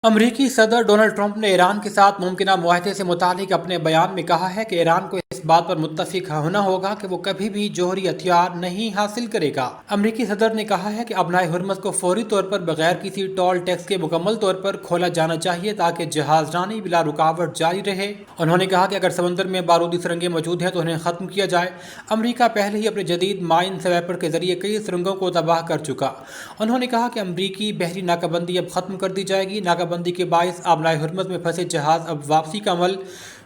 अमरीकी सदर Donald Trump ने ईरान के साथ मुमकिन मुआहदे से मुतालिक अपने बयान में कहा है कि ईरान को इस बात पर मुत्तफिक होना होगा कि वो कभी भी जौहरी हथियार नहीं हासिल करेगा। अमरीकी सदर ने कहा है कि अबनाए हुर्मुज़ को फौरी तौर पर बगैर किसी टोल टैक्स के मुकम्मल तौर पर खोला जाना चाहिए ताकि जहाजरानी बिला रुकावट जारी रहे। उन्होंने कहा कि अगर समंदर में बारूदी सुरंगें मौजूद हैं तो उन्हें ख़त्म किया जाए। अमरीका पहले ही अपने जदीद माइन स्वैपर के जरिए कई सुरंगों को तबाह कर चुका। उन्होंने कहा कि अमरीकी बहरी नाकाबंदी अब ख़त्म कर दी जाएगी। नाकाबंदी के बायस अबनाए हुर्मुज़ में फंसे जहाज़ अब वापसी का अमल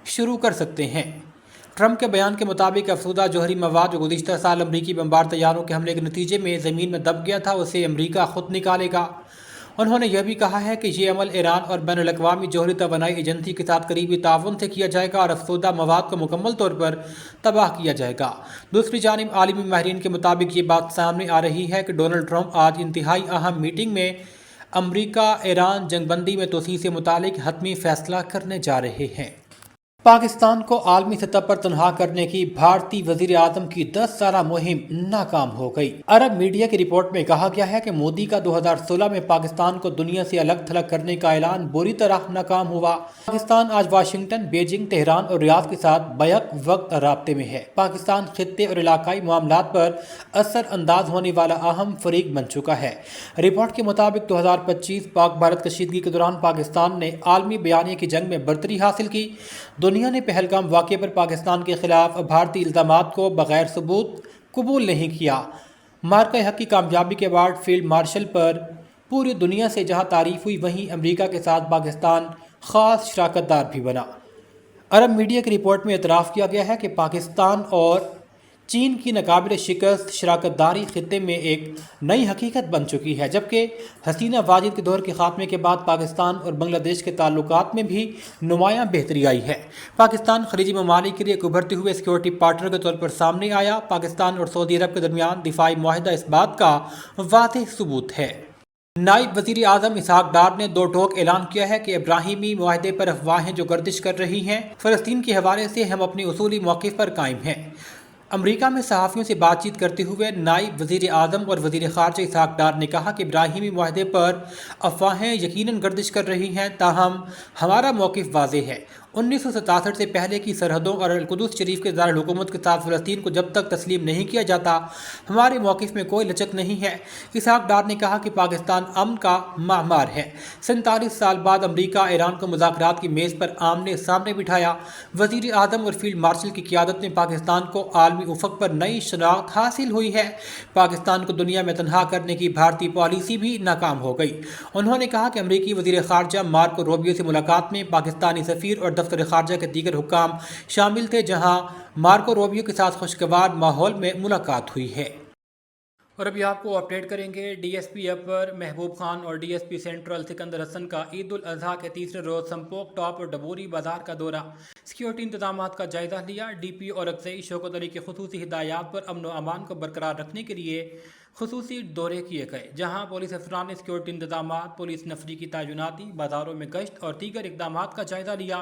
शुरू कर सकते हैं। ट्रंप के बयान के मुताबिक अफसुदा जौहरी मवाद जो गुज़िश्ता साल अमरीकी बमबार तैयारों के हमले के नतीजे में ज़मीन में दब गया था उसे अमरीका खुद निकालेगा। उन्होंने यह भी कहा है कि ये अमल ईरान और बैनुल अक़वामी जौहरी तवानाई एजेंसी के साथ करीबी ताउन से किया जाएगा और अफसुदा मवाद को मुकम्मल तौर पर तबाह किया जाएगा। दूसरी जानिब आलमी माहिरीन के मुताबिक ये बात सामने आ रही है कि डोनाल्ड ट्रंप आज इंतहाई अहम मीटिंग में अमरीका ईरान जंगबंदी में तोसी से मुतालिक हतमी फैसला करने जा रहे हैं। पाकिस्तान को आलमी सतह पर तनहा करने की भारतीय वजीर आजम की 10 साला मुहिम नाकाम हो गई। अरब मीडिया की रिपोर्ट में कहा गया है कि मोदी का 2016 में पाकिस्तान को दुनिया से अलग थलग करने का ऐलान बुरी तरह नाकाम हुआ। पाकिस्तान आज वाशिंगटन, बीजिंग, तेहरान और रियाद के साथ बैक वक्त राब्ते में है। पाकिस्तान खित्ते और इलाकाई मामलात पर असर अंदाज होने वाला अहम फरीक बन चुका है। रिपोर्ट के मुताबिक 2025 पाक भारत कशीदगी के दौरान पाकिस्तान ने आलमी बयानिया की जंग में बरतरी हासिल की। दुनिया ने पहलगाम वाक़े पर पाकिस्तान के खिलाफ भारतीय इल्ज़ामात को बगैर सबूत कबूल नहीं किया। मार्का हक की कामयाबी के बाद फील्ड मार्शल पर पूरी दुनिया से जहां तारीफ हुई वहीं अमेरिका के साथ पाकिस्तान ख़ास शराकतदार भी बना। अरब मीडिया की रिपोर्ट में एतराफ़ किया गया है कि पाकिस्तान और चीन की नाकाबिल शिकस्त शराकतदारी खित्ते में एक नई हकीकत बन चुकी है, जबकि हसीना वाजिद के दौर के खात्मे के बाद पाकिस्तान और बांग्लादेश के ताल्लुकात में भी नुमायां बेहतरी आई है। पाकिस्तान खलीजी ममालिक के लिए एक उभरते हुए सिक्योरिटी पार्टनर के तौर पर सामने आया। पाकिस्तान और सऊदी अरब के दरमियान दिफाई मुआहदा इस बात का वाज़ेह सबूत है। नायब वज़ीर आज़म इसहाक डार ने दो टोक ऐलान किया है कि इब्राहिमी मुआहदे पर अफवाहें जो गर्दिश कर रही हैं, फ़लस्तीन के हवाले से हम अपनी उसूली मौक़िफ़ पर कायम हैं। अमरीका में सहाफ़ियों से बातचीत करते हुए नायब वज़ीर आज़म और वज़ीर ख़ारजा इसहाक डार ने कहा कि इब्राहिमी मुआहदे पर अफवाहें यकीनन गर्दिश कर रही हैं, ताहम हमारा मौक़िफ़ वाज़ेह है। 1967 से पहले की सरहदों और अल-कुदस शरीफ के दारुल हुकूमत के साथ फ़लस्तीन को जब तक तस्लीम नहीं किया जाता हमारे मौक़िफ़ में कोई लचक नहीं है। इसहाक डार ने कहा कि पाकिस्तान अमन का मामार है। 47 साल बाद अमरीका ईरान को मुज़ाकरात की मेज़ पर आमने सामने बिठाया। वज़ीर आज़म और फील्ड मार्शल की क़ियादत में पाकिस्तान को आलमी उफ़क़ पर नई शनाख्त हासिल हुई है। पाकिस्तान को दुनिया में तनहा करने की भारतीय पॉलिसी भी नाकाम हो गई। उन्होंने कहा कि अमरीकी वज़ीर ख़ारजा मार्को रूबियो से मुलाकात में पाकिस्तानी सफ़ीर और दफ्तर ख़ारजा के दीगर हुक्काम शामिल थे, जहां मार्को रूबियो के साथ खुशगवार माहौल में मुलाकात हुई है। और अभी आपको अपडेट करेंगे डीएसपी अपर महबूब खान और डीएसपी सेंट्रल सिकंदर हसन का ईद उल अजहा के तीसरे रोज़ संपोक टॉप और डबोरी बाजार का दौरा, सिक्योरिटी इंतजाम का जायजा लिया। डीपी और अक्सई शौकत अली के खुसूसी हिदायत पर अमन व अमान को बरकरार रखने के लिए खुसूसी दौरे किए गए, जहां पुलिस अफसरान ने सिक्योरिटी इंतजाम, पुलिस नफरी की तैनाती, बाजारों में गश्त और दीगर इकदाम का जायजा लिया।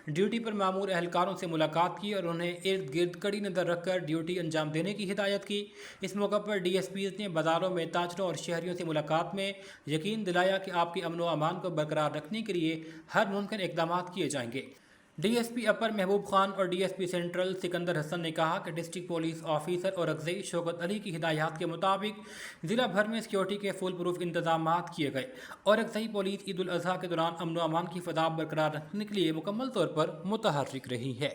ड्यूटी पर मामूर एहलकारों से मुलाकात की और उन्हें इर्द गिर्द कड़ी नज़र रखकर ड्यूटी अंजाम देने की हिदायत की। इस मौके पर डीएसपी ने बाजारों में ताजरों और शहरियों से मुलाकात में यकीन दिलाया कि आपके अमन व अमान को बरकरार रखने के लिए हर मुमकिन इकदाम किए जाएंगे। डीएसपी अपर महबूब खान और डीएसपी सेंट्रल सिकंदर हसन ने कहा कि डिस्ट्रिक्ट पुलिस ऑफिसर और अक्सई शौकत अली की हिदायत के मुताबिक ज़िला भर में सिक्योरिटी के फुल प्रूफ इंतजाम किए गए और अक्सई पुलिस ईद उल अजहा के दौरान अमन व अमान की फ़ज़ा बरकरार रखने के लिए मुकम्मल तौर पर मुतहर्रिक रही है।